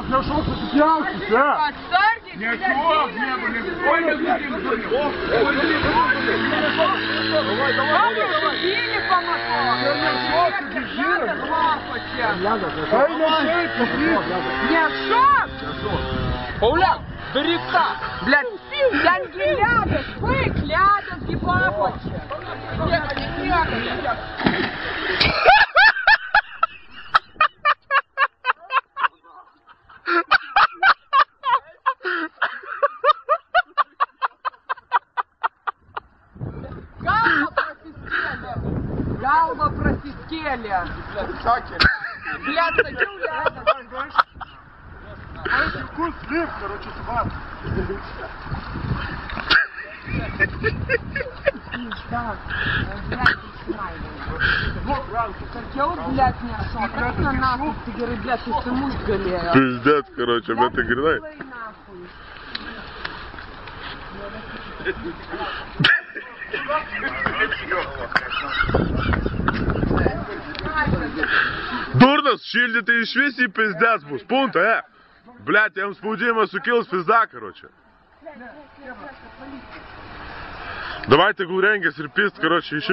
Хорошо, сопьялся, да? Отстарьте, Не шок, не было, не шок. Давай, давай, давай. Били по мотору. Не шок. Пауляк, бери так. Блядь, я не гляда, вы гляда, гибапочек. Галва просискели. Блядь, садил рядом. Вкус слив, короче, собак. Так, блядь, хотел, блядь, не шо. Как на нахуй, ты говоришь, блядь, ты муж галея. Пиздец, короче, об этой гряной. Дурнос, шильди ты и швеси пиздец, бус, пункта, Блядь, я вам спудимо сукил с пизда, короче. Давайте гуреньга, серпист, короче, еще.